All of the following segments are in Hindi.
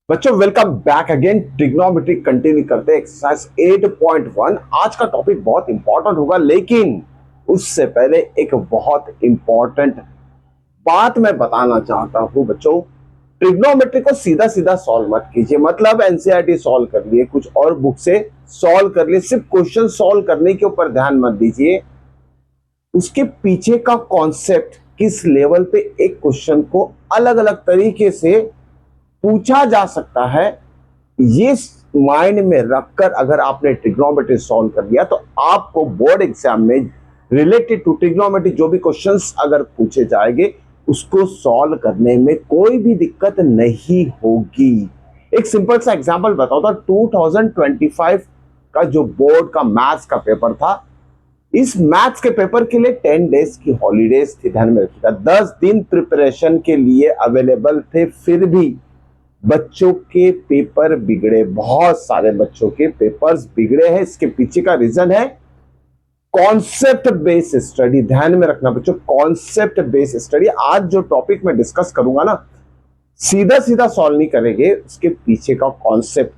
बच्चों welcome back again. Trigonometry continue करते हैं, एक्सरसाइज 8.1। आज का टॉपिक बहुत इंपॉर्टेंट होगा, लेकिन उससे पहले एक बहुत इंपॉर्टेंट बात मैं बताना चाहता हूं बच्चों। ट्रिग्नोमेट्री को सीधा सीधा सॉल्व मत कीजिए, मतलब एनसीईआरटी सॉल्व कर लिए, कुछ और बुक से सॉल्व कर लिए, सिर्फ क्वेश्चन सॉल्व करने के ऊपर ध्यान मत दीजिए। उसके पीछे का कॉन्सेप्ट, किस लेवल पे एक क्वेश्चन को अलग अलग तरीके से पूछा जा सकता है, ये माइंड में रखकर अगर आपने ट्रिग्नोमेट्री सॉल्व कर लिया तो आपको बोर्ड एग्जाम में रिलेटेड टू ट्रिग्नोमेट्री जो भी क्वेश्चंस अगर पूछे जाएंगे उसको सॉल्व करने में कोई भी दिक्कत नहीं होगी। एक सिंपल सा एग्जांपल बताओ था, 2025 का जो बोर्ड का मैथ्स का पेपर था, इस मैथ्स के पेपर के लिए 10 डेज की हॉलीडेज थी, ध्यान में रखिएगा। 10 दिन प्रिपरेशन के लिए अवेलेबल थे, फिर भी बच्चों के पेपर बिगड़े, बहुत सारे बच्चों के पेपर्स बिगड़े हैं। इसके पीछे का रीजन है कॉन्सेप्ट बेस्ड स्टडी। ध्यान में रखना बच्चों, कॉन्सेप्ट बेस्ड स्टडी। आज जो टॉपिक मैं डिस्कस करूंगा ना, सीधा सीधा सॉल्व नहीं करेंगे, उसके पीछे का कॉन्सेप्ट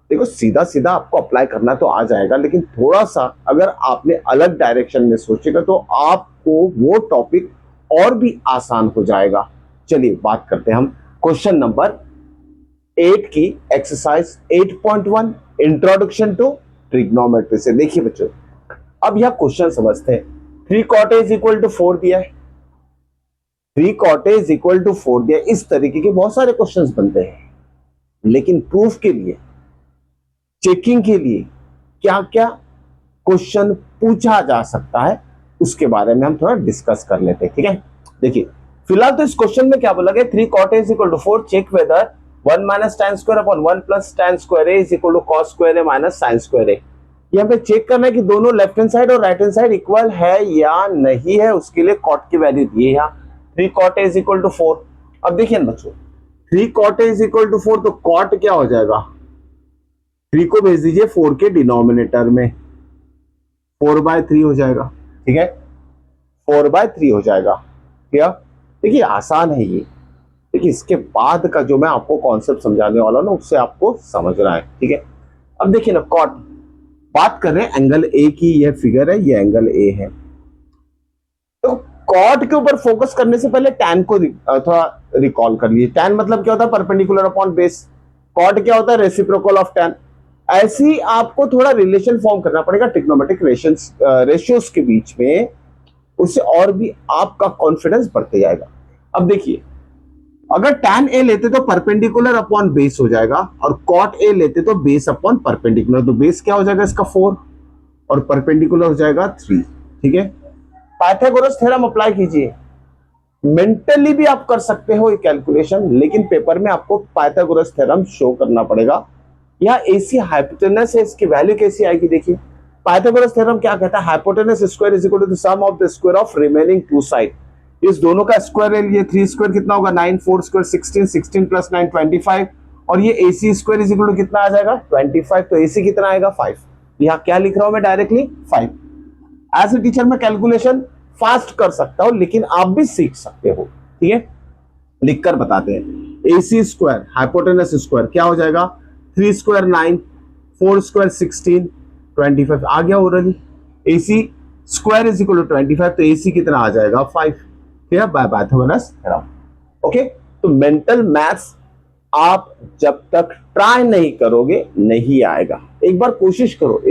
देखो। सीधा सीधा आपको अप्लाई करना तो आ जाएगा, लेकिन थोड़ा सा अगर आपने अलग डायरेक्शन में सोचेगा तो आपको वो टॉपिक और भी आसान हो जाएगा। चलिए बात करते हैं हम क्वेश्चन नंबर 8 की, एक्सरसाइज 8.1 इंट्रोडक्शन टू ट्रिग्नोमेट्री से। देखिए बच्चों, अब यह क्वेश्चन समझते हैं। 3 cot A = 4 दिया है, 3 cot A = 4 दिया। इस तरीके के बहुत सारे क्वेश्चंस बनते हैं, लेकिन प्रूफ के लिए, चेकिंग के लिए क्या क्या क्वेश्चन पूछा जा सकता है उसके बारे में हम थोड़ा डिस्कस कर लेते हैं, ठीक है। देखिए फिलहाल तो इस क्वेश्चन में क्या बोला गया, 3 cot A = 4, check whether 1 - tan square upon 1 + tan square A = cos square A - sin square A। यहाँ पे चेक करना है कि दोनों लेफ्ट हैंड साइड और राइट हैंड साइड इक्वल है या नहीं है, उसके लिए कॉट की वैल्यू दी है यहाँ 3 cot A = 4। अब देखिए बच्चों, 3 cot A = 4 तो कॉट क्या हो जाएगा, 3 को भेज दीजिए 4 के डिनोमिनेटर में, 4/3 हो जाएगा, ठीक है, 4/3 हो जाएगा। क्या देखिए आसान है ये। देखिए इसके बाद का जो मैं आपको कॉन्सेप्ट समझाने वाला हूं ना, उससे आपको समझना है, ठीक है। अब देखिए ना, कॉट बात कर रहे हैं एंगल ए की, यह फिगर है, ये एंगल ए है। तो कॉट के ऊपर फोकस करने से पहले टैन को थोड़ा रिकॉल कर लीजिए। टैन मतलब क्या होता है, परपेंडिकुलर अपॉन बेस। कॉट क्या होता है, रेसिप्रोकल ऑफ टैन। ऐसे ही आपको थोड़ा रिलेशन फॉर्म करना पड़ेगा ट्रिग्नोमेट्रिक रेशियोज के बीच में, उससे और भी आपका कॉन्फिडेंस बढ़ते जाएगा। अब देखिए, अगर tan A लेते तो परपेंडिकुलर अपॉन बेस हो जाएगा, और cot A लेते तो बेस अपॉन परपेंडिकुलर। तो बेस क्या हो जाएगा इसका 4 और परपेंडिकुलर हो जाएगा 3, ठीक है। पाइथागोरस थ्योरम अप्लाई कीजिए, मेंटली भी आप कर सकते हो ये कैलकुलेशन, लेकिन पेपर में आपको पाइथागोरस थ्योरम शो करना पड़ेगा। यह AC हाइपोटेनस है, इसकी वैल्यू कैसी आएगी देखिए। पाइथागोरस थ्योरम क्या कहता है, hypotenuse square is equal to the sum of the square of remaining two side. इस दोनों का स्क्वायर ले लिए, 3 स्क्वायर कितना होगा 9, 4 स्क्वायर 16, 16 + 9 25, और ये AC square is equal to कितना आ जाएगा 25। तो AC कितना आएगा 5। यहाँ क्या लिख रहा हूं मैं डायरेक्टली 5। एज ए टीचर मैं कैलकुलेशन फास्ट कर सकता हूं, लेकिन आप भी सीख सकते हो, ठीक है। लिखकर बताते हैं, AC स्क्वायर हाइपोटेनस स्क्वायर क्या हो जाएगा, 3 स्क्वायर 9, 4 स्क्वायर 16, 25 आ गया already. AC square is equal to 25, तो AC कितना आ जाएगा 5, ठीक है, बाय पाइथागोरस थ्योरम। ओके, तो मेंटल मैथ्स आप जब तक ट्राई नहीं करोगे नहीं आएगा। एक बार कोशिश करो,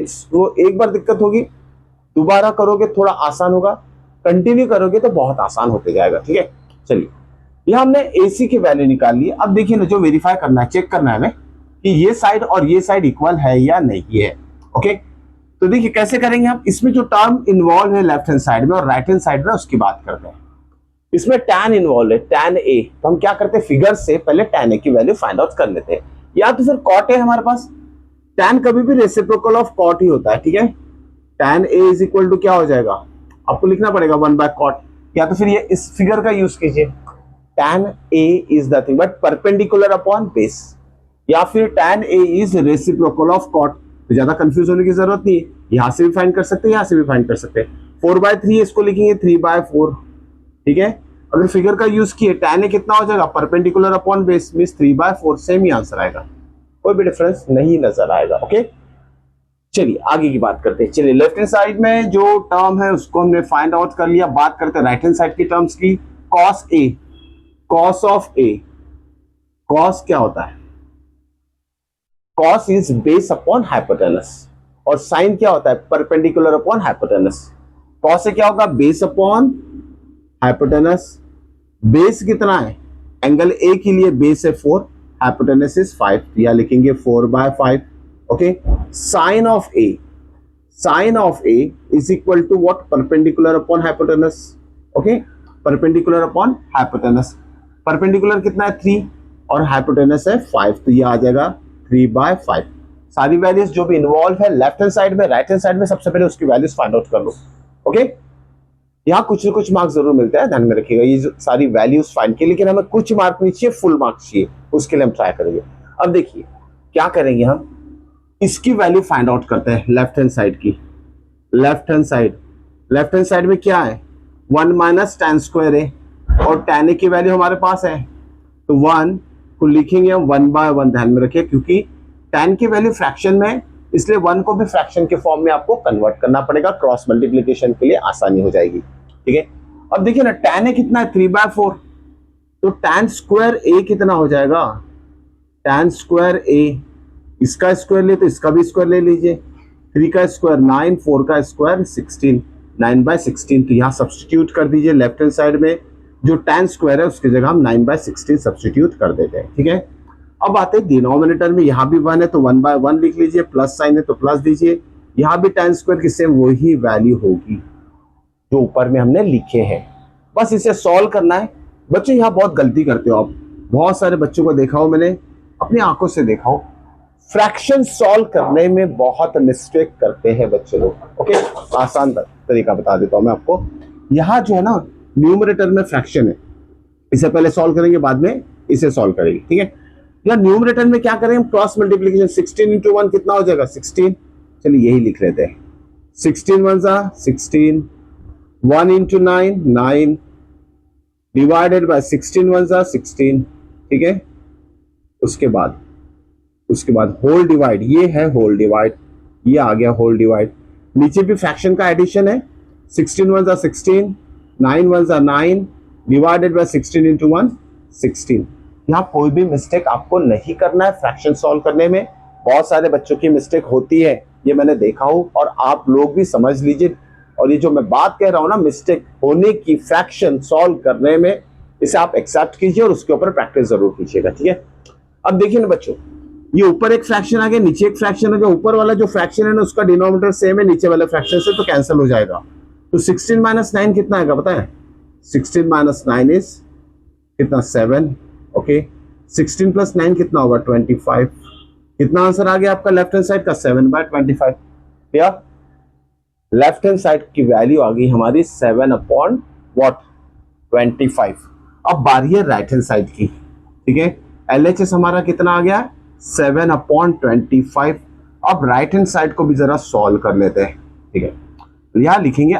एक बार दिक्कत होगी, दोबारा करोगे थोड़ा आसान होगा, कंटिन्यू करोगे तो बहुत आसान होते जाएगा, ठीक है। चलिए, यह हमने AC की वैल्यू निकाल ली। अब देखिए ना, जो वेरीफाई करना है, चेक करना है हमें कि ये साइड और ये साइड इक्वल है या नहीं है। ओके, तो देखिए कैसे करेंगे हम, इसमें जो टर्म इन्वॉल्व है लेफ्ट हैंड साइड में और राइट हैंड साइड में, उसकी बात करते हैं। इसमें tan इन्वॉल्व है, tan A, तो हम क्या करते हैं, फिगर से पहले tan A की वैल्यू फाइंड आउट कर लेते हैं, या तो फिर cot A हमारे पास। tan कभी भी रेसिप्रोकल ऑफ cot ही होता है, ठीक है। tan A is equal to क्या हो जाएगा, आपको लिखना पड़ेगा 1/cot, या तो फिर ये इस फिगर का यूज कीजिए, tan A is nothing but perpendicular upon base, या फिर tan A is reciprocal of cot। तो ज्यादा कंफ्यूज होने की जरूरत नहीं है, यहां से भी फाइंड कर सकते हैं, यहां से भी फाइंड कर सकते हैं। 4/3 इसको लिखेंगे 3/4, ठीक है। अगर फिगर का यूज किए tan ए कितना हो जाएगा, perpendicular upon base means 3/4, same ही आंसर आएगा, कोई भी डिफरेंस नहीं नजर आएगा। ओके, चलिए आगे की बात करते हैं। चलिए लेफ्ट हैंड साइड में जो टर्म है उसको हमने फाइंड आउट कर लिया। बात करते हैं राइट हैंड साइड की टर्म्स की। Cos A, cos of A, cos क्या होता है, cos is base upon hypotenuse, और साइन क्या होता है, परपेंडिकुलर अपॉन हाइपोटेनस। कॉस से क्या होगा, बेस अपॉन हाइपोटेनस। बेस कितना है, एंगल ए के लिए बेस है 4, हाइपोटेनस इज 5, या लिखेंगे 4/5। Okay, sine of A, sine of A is equal to what, perpendicular upon hypotenuse. Okay, perpendicular upon hypotenuse. Perpendicular कितना है 3 और हाइपोटेनस है 5, तो ये आ जाएगा 3/5। सारी वैल्यूज जो भी इन्वॉल्व है लेफ्ट हैंड साइड में, राइट हैंड साइड में, सबसे पहले उसकी वैल्यूज फाइंड आउट कर लो। ओके, यहाँ कुछ न कुछ मार्क्स जरूर मिलता है, ध्यान में रखिएगा, ये सारी वैल्यूज फाइंड की, लेकिन हमें कुछ मार्क नहीं चाहिए, फुल मार्क्स चाहिए, उसके लिए हम ट्राई करेंगे। अब देखिए क्या करेंगे, हम इसकी वैल्यू फाइंड आउट करते हैं लेफ्ट हैंड साइड की। Left hand side, left hand side में क्या है, 1 माइनस tan स्क्वायर है, और tan a की वैल्यू हमारे पास है, तो 1 को लिखेंगे हम 1/1, ध्यान में रखिए, क्योंकि tan की वैल्यू फ्रैक्शन में है, इसलिए 1 को भी फ्रैक्शन के फॉर्म में आपको कन्वर्ट करना पड़ेगा, क्रॉस मल्टीप्लीकेशन के लिए आसानी हो जाएगी। ठीक है, अब देखिए ना, tan a कितना है 3/4, तो tan स्क्वायर a कितना हो जाएगा, tan स्क्वायर a, इसका स्क्वायर ले तो इसका भी स्क्वायर ले लीजिए, 3 का स्क्वायर 9, 4 का स्क्वायर 16, 9/16, तो यहाँ सब्सटीट्यूट कर दीजिए लेफ्ट हैंड साइड में, जो tan स्क्वायर है उसकी जगह हम 9/16 सब्सटीट्यूट कर देते हैं। ठीक है, अब आते हैं डिनोमिनेटर में, यहाँ भी 1 है तो 1/1 लिख लीजिए, प्लस साइन है तो प्लस दीजिए, यहाँ भी tan स्क्वायर की सेम वही वैल्यू होगी जो ऊपर में हमने लिखे हैं, बस इसे सॉल्व करना है। बच्चों यहाँ बहुत गलती करते हो आप, बहुत सारे बच्चों को देखा हो मैंने, अपनी आंखों से देखा हो, फ्रैक्शन सॉल्व करने में बहुत मिस्टेक करते हैं बच्चे लोग। ओके, आसान तरीका बता देता हूं मैं आपको। यहाँ जो है ना, न्यूमरेटर में फ्रैक्शन है, इसे पहले सॉल्व करेंगे, बाद में इसे सॉल्व करेंगे। ठीक है, या न्यूमरेटर में क्या करेंगे, क्रॉस मल्टीप्लीकेशन, 16 इंटू 1 कितना हो जाएगा 16, चलिए यही लिख लेते हैं, 16 1 16, 1 इंटू 9 9, डिवाइडेड बाय 16 1 16। ठीक है, उसके बाद होल डिवाइड, ये है होल डिवाइड, ये आ गया होल डिवाइड, नीचे भी फ्रैक्शन का एडिशन है, 16 1 16, 9 1 9, डिवाइडेड बाय 16 इंटू 1 16। यहाँ कोई भी मिस्टेक आपको नहीं करना है फ्रैक्शन सॉल्व करने में, बहुत सारे बच्चों की मिस्टेक होती है, ये मैंने देखा हूँ, और आप लोग भी समझ लीजिए, और ये जो मैं बात कह रहा हूँ ना, मिस्टेक होने की फ्रैक्शन सॉल्व करने में, इसे आप एक्सेप्ट कीजिए और उसके ऊपर प्रैक्टिस जरूर कीजिएगा। ठीक है, अब देखिए ना बच्चों, ये ऊपर एक फ्रैक्शन आ गया, नीचे एक फ्रैक्शन आ गया, ऊपर वाला जो फ्रैक्शन है ना उसका डिनोमिनेटर सेम है नीचे वाले फ्रैक्शन से, तो कैंसिल हो जाएगा, तो 16 माइनस 9 कितना आएगा पता है, 16 माइनस 9 इज कितना 7। ओके, 16 प्लस 9 कितना होगा 25, कितना आंसर आ गया आपका लेफ्ट हैंड साइड का 7/25। या लेफ्ट हैंड साइड की वैल्यू आ गई हमारी 7/25। अब बारी है राइट हैंड साइड की। ठीक है, LHS हमारा कितना आ गया 7/25। अब राइट हैंड साइड को भी जरा सॉल्व कर लेते हैं। ठीक है, यहां लिखेंगे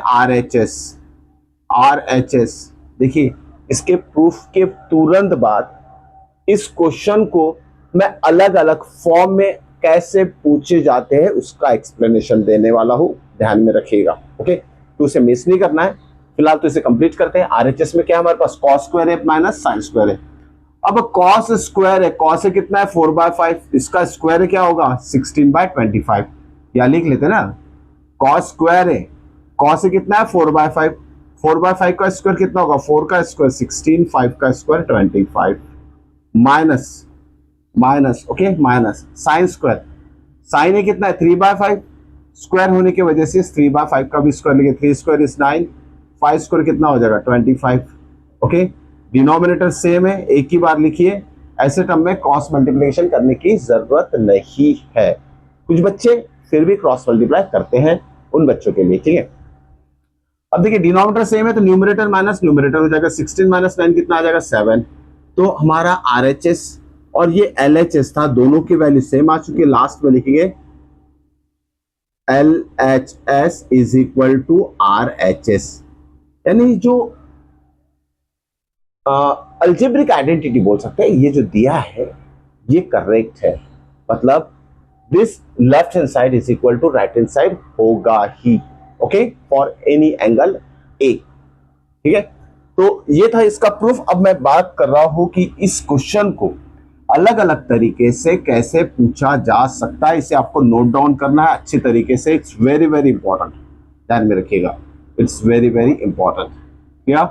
RHS। देखिए, इसके प्रूफ के तुरंत बाद इस क्वेश्चन को मैं अलग अलग फॉर्म में कैसे पूछे जाते हैं उसका एक्सप्लेनेशन देने वाला हूं, ध्यान में रखिएगा। ओके, तो उसे मिस नहीं करना है, फिलहाल तो इसे कंप्लीट करते हैं। RHS में क्या है हमारे पास, cos स्क्वायर है माइनस साइन स्क्वायर है। अब cos स्क्वायर है, cos से कितना है 4/5, इसका स्क्वायर क्या होगा 16/25, या लिख लेते हैं ना, cos स्क्वायर है, cos से कितना है 4/5, 4/5 का स्क्वायर कितना होगा, 4 का स्क्वायर 16, 5 का square 25, minus okay, minus sine square, sine है कितना है 3/5, स्क्वायर होने की वजह से 3/5 का भी स्क्वायर लेंगे, 3 स्क्वायर इज 9, 5 स्क्वायर कितना हो जाएगा 25। ओके, डिनोमिनेटर सेम है, एक ही बार लिखिए, ऐसे टर्म में क्रॉस मल्टीप्लिकेशन करने की जरूरत नहीं है। कुछ बच्चे फिर भी क्रॉस मल्टीप्लाई करते हैं, उन बच्चों के लिए। ठीक है, अब देखिए डिनोमिनेटर सेम है तो न्यूमरेटर माइनस न्यूमरेटर हो जाएगा, 16 माइनस 9 कितना आ जाएगा 7। तो हमारा RHS और ये LHS था, दोनों की वैल्यू सेम आ चुकी है। लास्ट में लिखेंगे LHS is equal to RHS, यानी जो अल्जेब्रिक आइडेंटिटी बोल सकते हैं, ये जो दिया है ये करेक्ट है, मतलब this left hand side is equal to right hand side होगा ही, okay, for any angle A, ठीक है। तो ये था इसका प्रूफ। अब मैं बात कर रहा हूं कि इस क्वेश्चन को अलग अलग तरीके से कैसे पूछा जा सकता है, इसे आपको नोट डाउन करना है अच्छी तरीके से। इट्स वेरी वेरी इंपॉर्टेंट, ध्यान में रखिएगा, इट्स वेरी वेरी इंपॉर्टेंट। क्या,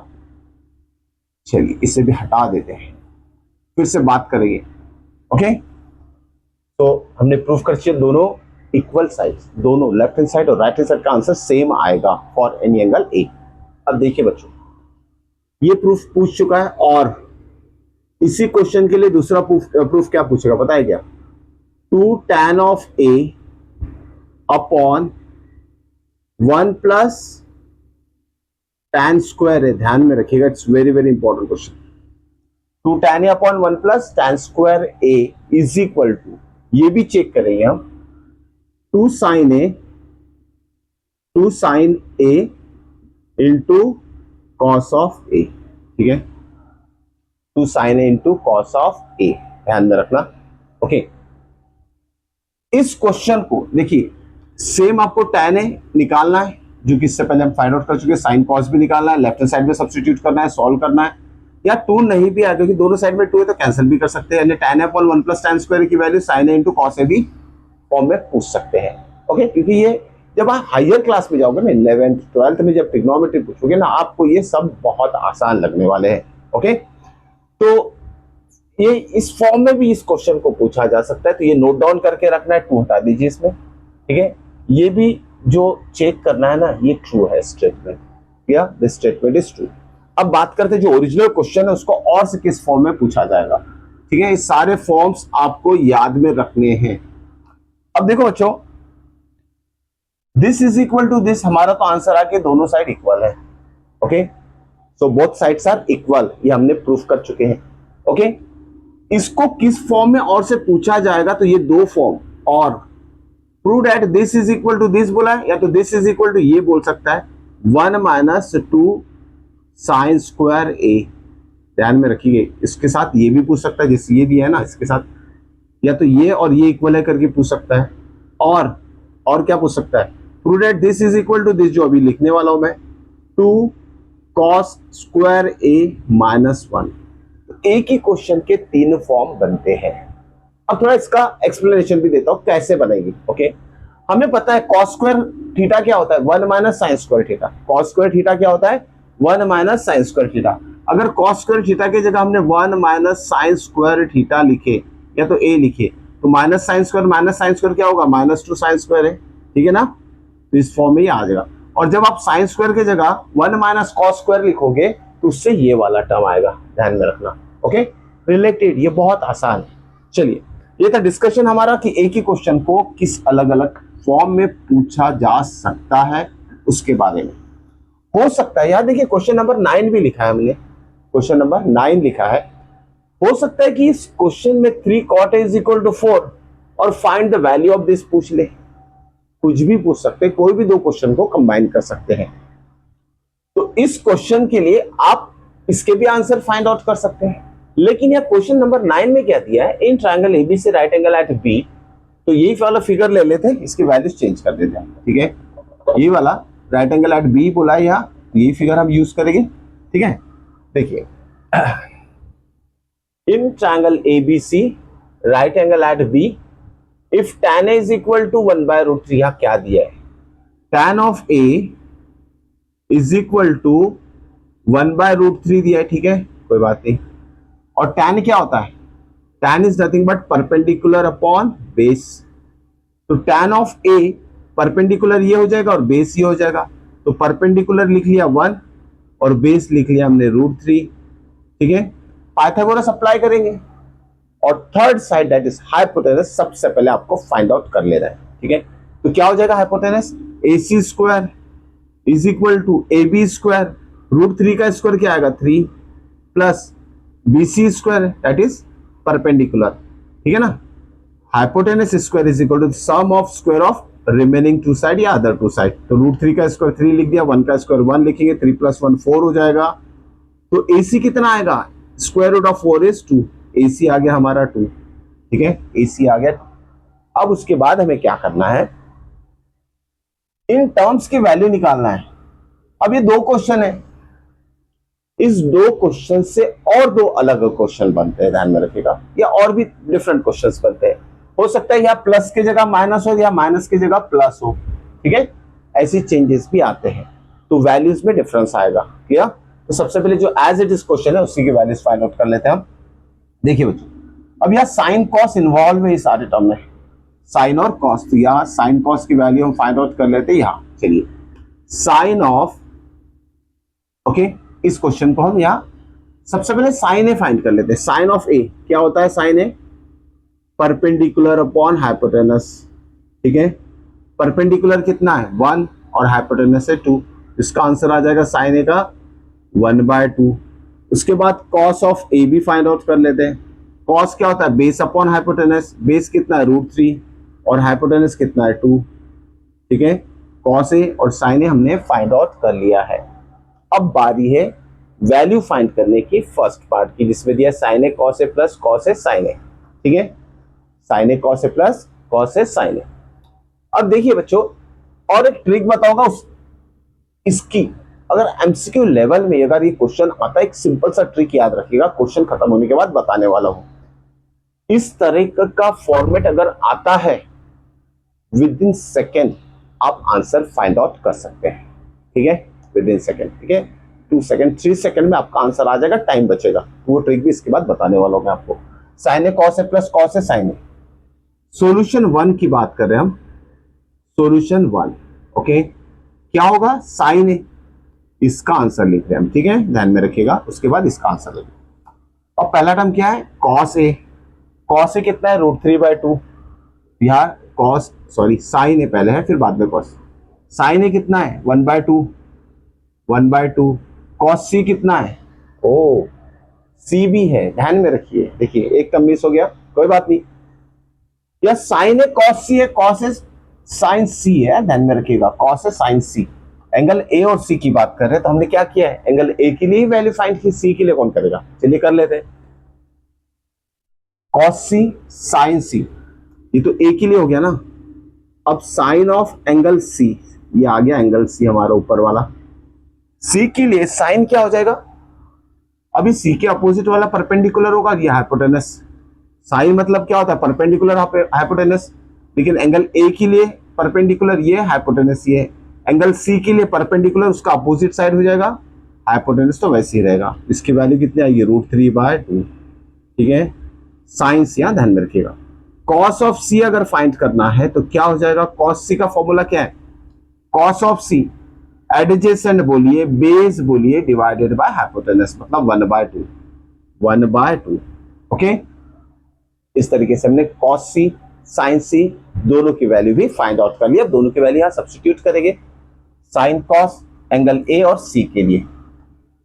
चलिए इसे भी हटा देते हैं, फिर से बात करेंगे, ओके। तो हमने प्रूफ कर दिया दोनों इक्वल साइड, दोनों लेफ्ट हैंड साइड और राइट हैंड साइड का आंसर सेम आएगा फॉर एनी एंगल ए। अब देखिए बच्चों, ये प्रूफ पूछ चुका है, और इसी क्वेश्चन के लिए दूसरा प्रूफ क्या पूछेगा पता है क्या? 2 tan of A upon 1 plus tan square है, ध्यान में रखिएगा, it's very very important question. 2 tan A upon 1 plus tan square A is equal to, ये भी चेक करेंगे हम, 2 sin A into cos of A, ठीक है, 2 sin A into cos of A, ध्यान में रखना, ओके। इस क्वेश्चन को देखिए, सेम आपको tan ए निकालना है, जो कि इससे पहले हम फाइंड आउट कर चुके हैं, साइन कॉस भी निकालना है, लेफ्ट हैंड साइड में सब्स्टिट्यूट करना है, सॉल्व करना है, या 2 नहीं भी आ, क्योंकि दोनों साइड में 2 है तो कैंसिल भी कर सकते हैं, यानी tan A upon 1 plus tan square की value sin A into cos A भी फॉर्म में पूछ सकते हैं, ओके। क्योंकि ये जब आप हायर क्लास में जाओगे ना, 11th 12th में जब ट्रिग्नोमेट्री पूछोगे ना, आपको ये सब बहुत आसान लगने वाले हैं, ओके। तो ये इस फॉर्म में भी इस क्वेश्चन को पूछा जा सकता है, तो ये नोट डाउन करके रखना है, 2 हटा दीजिए इसमें, ठीक है। ये भी जो चेक करना है ना, ये ट्रू है स्टेटमेंट, या दिस स्टेटमेंट इज ट्रू। अब बात करते हैं जो ओरिजिनल क्वेश्चन है उसको और से किस फॉर्म में पूछा जाएगा, ठीक है। ये सारे फॉर्म्स आपको याद में रखने हैं। अब देखो बच्चों, this is equal to this, हमारा तो आंसर आ के दोनों साइड इक्वल है, ओके। So both sides are equal, ये हमने प्रूफ कर चुके हैं, ओके। इसको किस फॉर्म में और से पूछा जाएगा, तो ये दो फॉर्म, और prove that this is equal to this बोला है, या तो दिस इज इक्वल टू ये बोल सकता है 1 माइनस 2 साइन स्क्वायर ए, ध्यान में रखिए, इसके साथ ये भी पूछ सकता है, जैसे ये दिया है ना इसके साथ, या तो ये और ये इक्वल है करके पूछ सकता है, और क्या पूछ सकता है, prove that this is equal to this, जो अभी लिखने वाला हूं मैं, 2 कॉस स्क्वायर ए माइनस 1। एक ही क्वेश्चन के 3 फॉर्म बनते हैं। अब थोड़ा इसका एक्सप्लेनेशन भी देता हूं कैसे बनेगी, ओके। हमें पता है कॉस स्क्वायर थीटा क्या होता है, 1 minus sine square theta. Cos square theta क्या होता है, 1 माइनस साइन स्क्वायर थीटा। अगर कॉस स्क्वायर थीटा की जगह हमने 1 माइनस साइन स्क्वायर थीटा लिखे, या तो ए लिखे, तो माइनस साइन स्क्वायर क्या होगा, -2 साइन स्क्वायर है, ठीक है ना। तो इस फॉर्म में ही आ जाएगा। और जब आप साइन स्क्वायर की जगह 1 माइनस कॉस स्क्वायर लिखोगे तो उससे ये वाला टर्म आएगा, ध्यान में रखना, ओके। रिलेटेड, ये बहुत आसान है। चलिए, ये था डिस्कशन हमारा कि एक ही क्वेश्चन को किस अलग अलग फॉर्म में पूछा जा सकता है उसके बारे में। हो सकता है, यार देखिए क्वेश्चन नंबर 9 भी लिखा है हमने, क्वेश्चन नंबर 9 लिखा है, हो सकता है कि इस क्वेश्चन में 3 cot A = 4 और find the value of this पूछ ले, कुछ भी पूछ सकते हैं, कोई भी दो क्वेश्चन को कंबाइन कर सकते हैं। तो इस क्वेश्चन के लिए आप इसके भी आंसर फाइंड आउट कर सकते हैं। लेकिन यह क्वेश्चन नंबर 9 में क्या दिया है, इन ट्रायंगल एबी से राइट एंगल एट बी, तो यही वाला फिगर ले लेते हैं, इसकी वैल्यूज चेंज कर देते हैं, ठीक है। ये वाला राइट एंगल एट बी बोला है यहाँ, यही फिगर हम यूज करेंगे, ठीक है। देखिए, in triangle ABC right angle at B, if tan A = 1/√3, यहां क्या दिया है, tan ऑफ A = 1/√3 दिया है, ठीक है, कोई बात नहीं। और tan क्या होता है, tan is nothing but perpendicular upon base. तो tan ऑफ A परपेंडिकुलर ये हो जाएगा और बेस ये हो जाएगा, तो परपेंडिकुलर लिख लिया 1 और बेस लिख लिया हमने √3, ठीक है। पाइथागोरस अप्लाई करेंगे, और third side that is hypotenuse सबसे पहले आपको फाइंड आउट कर लेना है, ठीक है। तो क्या हो जाएगा, हाइपोटेनस AC² = AB², √3 का स्क्वायर क्या आएगा 3 plus BC² that is perpendicular, ठीक है ना। Hypotenuse square = sum of square of remaining 2 side या अदर 2 साइड। तो √3 का स्क्वायर 3 लिख दिया, 1 का स्क्वायर 1 लिखेंगे, 3 + 1 4 हो जाएगा, तो AC कितना आएगा, square root of 4 is 2, AC आ गया हमारा 2, ठीक है, AC आ गया। अब उसके बाद हमें क्या करना है, इन टर्म्स की वैल्यू निकालना है। अब ये दो क्वेश्चन है, इस दो क्वेश्चन से और दो अलग क्वेश्चन बनते हैं, ध्यान में रखिएगा, या और भी डिफरेंट क्वेश्चंस बनते हैं। हो सकता है यहाँ प्लस की जगह माइनस हो या माइनस की जगह प्लस हो, ठीक है, ऐसी चेंजेस भी आते हैं, तो वैल्यूज में डिफरेंस आएगा। क्लियर? तो सबसे पहले जो एज इट इज क्वेश्चन है उसी की वैल्यूज फाइंड आउट कर लेते हैं हम। देखिए बच्चों, अब यहाँ साइन कॉस इन्वॉल्व है इस सारे टर्म में, साइन और कॉस, तो यहाँ साइन कॉस की वैल्यू हम फाइंड आउट कर लेते हैं। यहाँ चलिए साइन ऑफ, ओके, इस क्वेश्चन को हम यहाँ सबसे पहले साइन ए फाइंड कर लेते हैं। साइन ऑफ ए क्या होता है, साइन ए परपेंडिकुलर अपॉन हाइपोटेनस, ठीक है, परपेंडिकुलर कितना है 1 और हाइपोटेनस है 2, इसका आंसर आ जाएगा साइन ए का 1/2। उसके बाद कॉस ऑफ ए भी फाइंड आउट कर लेते हैं। कॉस क्या होता है, बेस अपॉन हाइपोटेनस, बेस कितना है √3 और हाइपोटेनस कितना है 2, ठीक है, कॉस ए और साइन ए हमने फाइंड आउट कर लिया है। अब बारी है वैल्यू फाइंड करने की फर्स्ट पार्ट की, जिसमें दिया sign A cos A plus cos A sign ए, ठीक है, sign A cos A plus cos A sign ए। अब देखिए बच्चों, और एक ट्रिक बताऊंगा इसकी, अगर एमसीक्यू लेवल में अगर ये क्वेश्चन आता है, एक सिंपल सा ट्रिक याद रखिएगा, क्वेश्चन खत्म होने के बाद बताने वाला हूं। इस तरह का फॉर्मेट अगर आता है, विद इन सेकेंड आप आंसर फाइंड आउट कर सकते हैं, ठीक है, विद इन सेकेंड, ठीक है, 2 सेकेंड 3 सेकेंड में आपका आंसर आ जाएगा, टाइम बचेगा। वो ट्रिक भी इसके बाद बताने वाला हूं मैं आपको। Sign A cos A plus cos A sign A, solution 1 की बात कर रहे हैं हम, सोल्यूशन 1, ओके, क्या होगा, साइन ए, इसका आंसर लिख रहे हैं हम, ठीक है, ध्यान में रखिएगा, उसके बाद इसका आंसर लिख। और पहला टर्म क्या है, कॉस ए, कॉस ए कितना है √3/2, यार कॉस सॉरी साइन ए पहले है फिर बाद में कॉस, साइन ए कितना है 1/2, कॉस सी कितना है, ओ सी भी है, ध्यान में रखिए, देखिए एक टर्म मिस हो गया, कोई बात नहीं, या साइन ए कॉस सी है, कॉस ए साइन सी है, ध्यान में रखिएगा, cos A sine C, angle A और सी की बात कर रहे हैं, तो हमने क्या किया है, एंगल ए के लिए वैल्यू फाइंड की, सी के लिए कौन करेगा, चलिए कर लेते हैं, कॉस सी साइन सी, ये तो ए के लिए हो गया ना। अब साइन ऑफ एंगल सी, ये आ गया एंगल सी हमारा ऊपर वाला, सी के लिए साइन क्या हो जाएगा, अभी सी के अपोजिट वाला परपेंडिकुलर होगा, ये हाइपोटेनस, साइन मतलब क्या होता है परपेंडिकुलर हाइपोटेनस, लेकिन एंगल ए के लिए परपेंडिकुलर ये हाइपोटेनस, ये एंगल सी के लिए परपेंडिकुलर उसका अपोजिट साइड हो जाएगा, हाइपोटेनस तो वैसे ही रहेगा। इसकी वैल्यू कितनी आएगी √3/2, ठीक है, साइन सी, ध्यान में रखिएगा। कॉस ऑफ सी अगर फाइंड करना है तो क्या हो जाएगा, कॉस सी का फॉर्मूला क्या है, कॉस ऑफ सी एडजेसेंट बोलिए, बेस बोलिए, डिवाइडेड बाय हाइपोटेनस, मतलब 1/2, ओके। इस तरीके से हमने कॉस सी साइन सी दोनों की वैल्यू भी फाइंड आउट कर लिया। दोनों की वैल्यू यहां सब्स्टिट्यूट करेंगे, साइन कॉस एंगल ए और सी के लिए।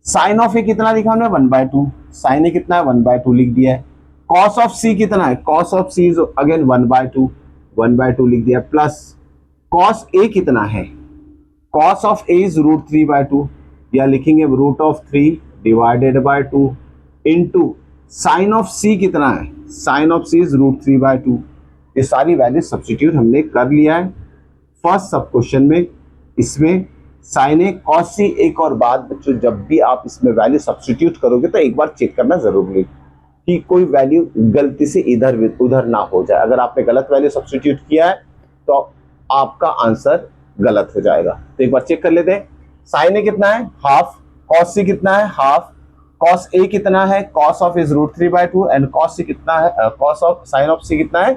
साइन ऑफ ए कितना लिखा हमने 1/2, साइन ए कितना है 1/2 लिख दिया है। कॉस ऑफ सी कितना है, cos of C is again 1/2 लिख दिया, प्लस कॉस ए कितना है, कॉस ऑफ ए इज √3/2, या लिखेंगे √3 divided by 2 into sine of C कितना है, साइन ऑफ सी इज √3/2। ये सारी वैल्यू सब्स्टिट्यूट हमने कर लिया है फर्स्ट सब क्वेश्चन में। इसमें साइन ए कॉस सी, एक और बात बच्चों, जब भी आप इसमें वैल्यू सब्स्टिट्यूट करोगे तो एक बार चेक करना जरूरी कि कोई वैल्यू गलती से इधर उधर ना हो जाए। अगर आपने गलत वैल्यू सब्स्टिट्यूट किया है तो आपका आंसर गलत हो जाएगा। तो एक बार चेक कर लेते हैं, साइन ए कितना है हाफ, कॉस सी कितना है हाफ, कॉस ए कितना है, cos of is √3/2 and cos C कितना है, cos of sine of C कितना है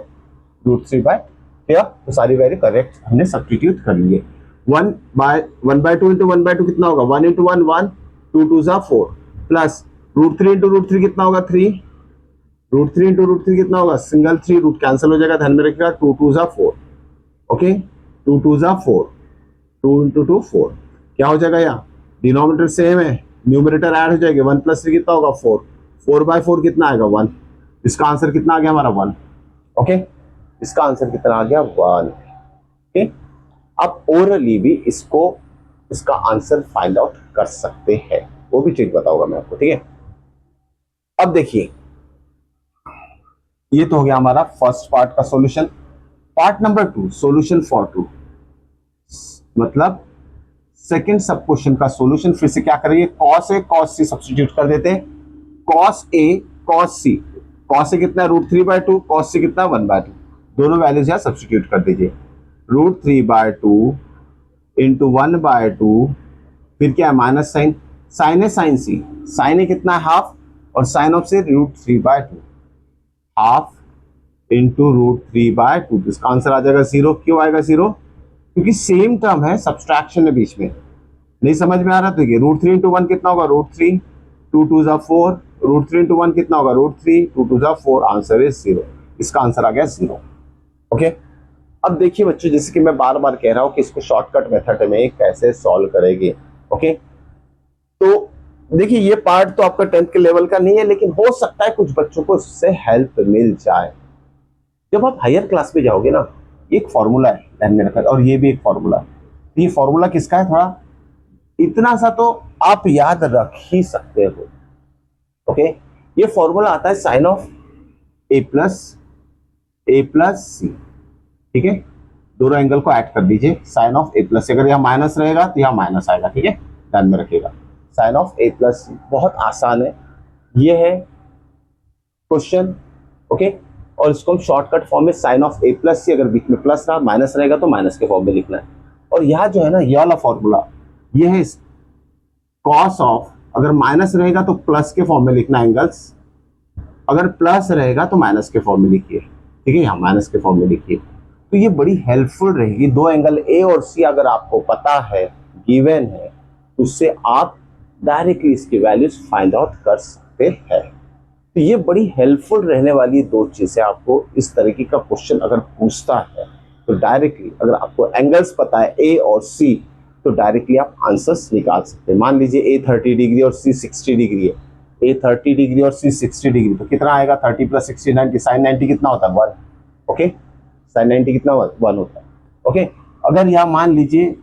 √3/2। तो सारी वैल्यू करेक्ट हमने सब्स्टिट्यूट कर लिए। 1/2 इंटू 1/2 कितना होगा, 1 इंटू 1 1, 2 2 जा 4, प्लस √3 इंटू √3 कितना होगा 3, √3 इंटू √3 कितना होगा, सिंगल 3 रूट कैंसिल हो जाएगा, ध्यान में रखिएगा, 2 2 जा 4, ओके, 2 2 जा 4, 2 इंटू 2 4, क्या हो जाएगा, यहाँ डिनोमिनेटर सेम है, न्यूमरेटर ऐड हो जाएगा, 1 + 3 कितना होगा 4, 4/4 कितना आएगा 1, इसका आंसर कितना आ गया हमारा 1, ओके, इसका आंसर कितना आ गया 1, ओके। अब ओरली भी इसका आंसर फाइंड आउट कर सकते हैं, वो भी ट्रिक बताऊंगा मैं आपको, ठीक है। अब देखिए, ये तो हो गया हमारा फर्स्ट पार्ट का solution. Part number 2, solution for 2, मतलब सेकंड सब क्वेश्चन का सॉल्यूशन। फिर से क्या करेंगे, cos A cos C substitute कर देते हैं। Cos A cos C, cos A कितना √3/2, कॉस सी कितना 1/2, दोनों वैल्यूज यहां सब्स्टिट्यूट कर दीजिए। √3/2 इंटू 1/2, फिर क्या है माइनस साइन, साइन ए साइन सी, साइन ए कितना है हाफ, और साइन ऑफ से √3/2, हाफ इंटू √3/2, इसका आंसर आ जाएगा 0। क्यों आएगा 0? क्योंकि सेम टर्म है, सब्सट्रैक्शन है बीच में। नहीं समझ में आ रहा? तो ये √3 इंटू 1 कितना होगा √3, 2 2 जा 4, √3 इंटू 1 कितना होगा √3, 2 2 जा 4, आंसर इज 0। इसका आंसर आ गया 0। ओके, अब देखिए बच्चों, जैसे कि मैं बार बार कह रहा हूं कि इसको शॉर्टकट मेथड में कैसे सॉल्व करेंगे। ओके, तो देखिए ये पार्ट तो आपका 10th के लेवल का नहीं है, लेकिन हो सकता है कुछ बच्चों को इससे हेल्प मिल जाए। जब आप हायर क्लास में जाओगे ना, एक फॉर्मूला है ध्यान में रखना, और ये भी एक फॉर्मूला है। ये फॉर्मूला किसका है, थोड़ा इतना सा तो आप याद रख ही सकते हो। ओके, ये फॉर्मूला आता है साइन ऑफ ए प्लस सी, ठीक है। दोनों एंगल को ऐड कर दीजिए, साइन ऑफ ए प्लस सी, अगर यहाँ माइनस रहेगा तो यहाँ माइनस आएगा, ठीक है, ध्यान में रखिएगा। साइन ऑफ ए प्लस सी बहुत आसान है, ये है क्वेश्चन। ओके, और इसको हम शॉर्टकट फॉर्म में साइन ऑफ ए प्लस सी, अगर बीच में प्लस रहा माइनस रहेगा तो माइनस के फॉर्म में लिखना है। और यहाँ जो है ना, ये वाला फॉर्मूला, ये है कॉस ऑफ, अगर माइनस रहेगा तो प्लस के फॉर्म में लिखना एंगल्स, अगर प्लस रहेगा तो माइनस के फॉर्म में लिखिए, ठीक है, यहाँ माइनस के फॉर्म में लिखिए। तो ये बड़ी हेल्पफुल रहेगी। दो एंगल ए और सी अगर आपको पता है, गिवन है, उससे आप डायरेक्टली इसकी वैल्यूज फाइंड आउट कर सकते हैं। तो ये बड़ी हेल्पफुल रहने वाली दो चीजें। आपको इस तरीके का क्वेश्चन अगर पूछता है तो डायरेक्टली, अगर आपको एंगल्स पता है ए और सी, तो डायरेक्टली आप आंसर्स निकाल सकते हैं। मान लीजिए ए 30 डिग्री और सी 60 डिग्री है, ए 30 डिग्री और सी 60 डिग्री, तो कितना आएगा 30 + 60 90, साइन 90 कितना होता है 1। ओके, साइन 90 कितना 1 होता है। ओके, अगर यहाँ मान लीजिए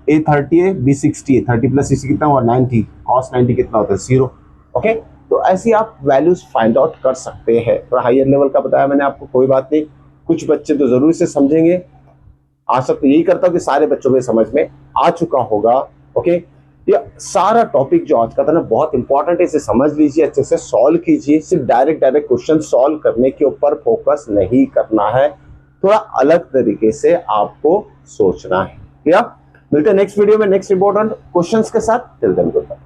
ए 30 है, बी 60 है, 30 + 60 कितना हुआ 90, कॉस 90 कितना होता है 0। ओके, तो ऐसे आप वैल्यूज फाइंड आउट कर सकते हैं। थोड़ा हायर लेवल का बताया मैंने आपको, कोई बात नहीं, कुछ बच्चे तो जरूर से समझेंगे। आशा तो यही करता हूँ कि सारे बच्चों में समझ में आ चुका होगा। ओके, ये सारा टॉपिक जो आज का था ना, बहुत इंपॉर्टेंट है, इसे समझ लीजिए, अच्छे से सॉल्व कीजिए। सिर्फ डायरेक्ट क्वेश्चन सॉल्व करने के ऊपर फोकस नहीं करना है, थोड़ा अलग तरीके से आपको सोचना है। क्लियर? मिलते हैं नेक्स्ट वीडियो में नेक्स्ट इंपॉर्टेंट क्वेश्चंस के साथ। Till then good bye.